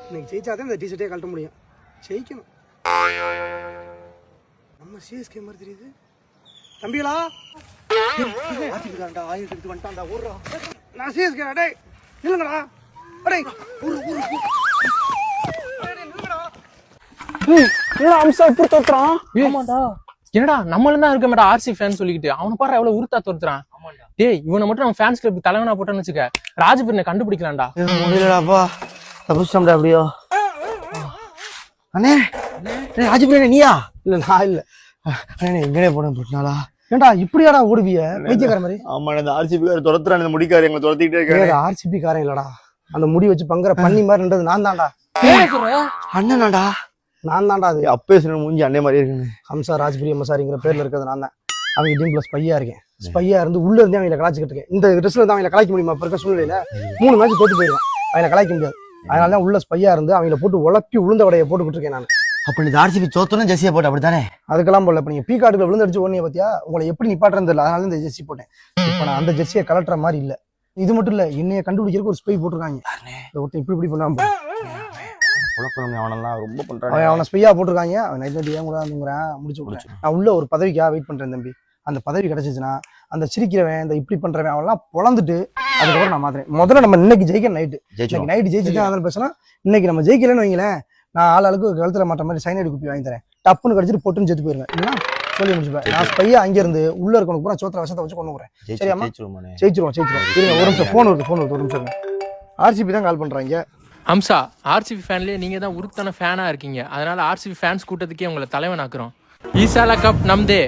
இன்னைக்கு ஜெயிச்சாதான் இந்த டிஷர்ட்டே கழட்ட முடியும். ஜெயிக்கணும். நம்ம சிஎஸ்கே மாதிரி தெரியுது. தம்பிகளா ஆத்திட்டுக்காண்டா, ஆயிரத்துக்கு வந்துட்டான்டா. ஓடுறா, நான் சிஎஸ்கே. டேய் நில்லுங்கடா. டேய் அம்சா இப்படி தோத்துறான். ஆமாடா, என்னடா நம்மளும் தான் இருக்க மாட்டா ஆர்சி ஃபேன் சொல்லிக்கிட்டு அவனை பாரு எவ்வளவு உருத்தா தோத்துறான். டேய் இவனை மட்டும் நம்ம ஃபேன்ஸ் கிளப் தலைவனா போட்டோன்னு வச்சுக்க, ராஜபீரனை கண்டுபிடிக்கலாம்டா. முடியலடாப்பா, தப்பிச்சிட்டோம்டா. அப்படியோ அண்ணே, ராஜபீரனே நீயா? இல்ல நான் இல்ல அண்ணே, எங்கனே போனேன் போட்டுனாலா? ஏண்டா இப்படியாடா ஓடுவிய பைத்தியக்கார மாதிரி? ஆமா, இந்த ஆர்சிபி கார துரத்துறான், இந்த முடிக்காரு எங்களை துரத்திக்கிட்டே இருக்காரு. ஆர்சிபி காரன் இல்லடா, அந்த முடி வச்சு பங்கற பண்ணி மாதிரி இருந்தது நான் தான்டா. அண்ணனாடா? நான் தான்டா. அது அப்பே சொன்ன மூஞ்சி அண்ணே மாதிரி இருக்குன்னு. ஹம்சா ராஜ்பிரி எம்எஸ்ஆரிங்கிற பேர்ல இருக்கிறது நான் தான். அவங்க டீம் பிளஸ் ஸ்பையா இருக்கேன். ஸ்பையா இருந்து உள்ள இருந்து அவங்களை கலாச்சிக்கிட்டு இருக்கேன். இந்த ட்ரெஸ்ல தான் அவங்களை கலாய்க்க முடியுமா? இப்ப இருக்க சூழ்நிலையில 3 மேட்ச் தோத்து போயிருக்கேன், அவங்களை கலாய்க்க முடியாது. அதனால தான் உள்ள ஸ்பையா இருந்து அவங்களை போட்டு உழப்பி உளுந்த வடையை போட்டுக்கிட்டு இருக்கேன் நான். அப்ப இந்த ஆர்சிபி தோத்தோன்னு ஜெர்சியை போட்டு அப்படித்தானே? அதுக்கெல்லாம் போடல. இப்ப நீங்க பீ கார்டுல விழுந்தடிச்சு ஓடனே பாத்தியா, உங்களை எப்படி நிப்பாட்டுறது இல்லை. அதனால இந்த ஜெர்சி போட்டேன். இப்ப நான் அந்த ஜெர்சியை கலட்டுற மாதிரி இல்ல. இது மட்டும் இல்ல, என்னைய கண்டுபிடிக்கிறதுக்கு ஒரு ஸ்பை போட்டிருக்காங்க. ஒருத்தன் இப்படி பண்ணாம அவனெல்லாம் ரொம்ப பண்றான். அவனை ஸ்பையா போட்டிருக்காங்க. அவன் நைட் நைட் ஏன் கூட முடிச்சு விட்றேன். நான் உள்ள ஒரு பதவிக்காக வெயிட் பண்றேன் தம்பி. அந்த பதவி கிடைச்சிச்சுன்னா அந்த சிரிக்கிறவன், இந்த இப்படி பண்றவன் அவன்லாம் பொழந்துட்டு அதுக்கப்புறம் நான் மாத்துறேன். முதல்ல நம்ம இன்னைக்கு ஜெயிக்க நைட்டு நைட்டு ஜெயிச்சுதான் அதனால பேசலாம். இன்னைக்கு நம்ம ஜெயிக்கலன்னு வைங்களேன், நான் ஆளுக்கு கழுத்துல மாட்ட மாதிரி சைனைடு குப்பி வாங்கி தரேன். டப்புன்னு கடிச்சிட்டு பொட்டுன்னு செத்து போயிருவேன். இல்லைன்னா சொல்லி முடிச்சுப்பேன். நான் ஸ்பையா அங்க இருந்து உள்ள இருக்கணும் பூரா சோத்திர விஷத்தை வச்சு கொண்டு போறேன். சரியாமா? ஜெயிச்சிருவோம். இருங்க ஒரு நிமிஷம், போன் வருது ஒரு நிமிஷம். ஆர்சிபி தான் கால் பண்றாங்க. அம்சா, ஆர்சிபி ஃபேன்லயே நீங்க தான் உருத்தான ஃபேனா இருக்கீங்க. அதனால ஆர்சிபி ஃபேன்ஸ் கூட்டத்துக்கே உங்களை தலைவனாக்குறோம். ஈசாலா கப் நம்தே.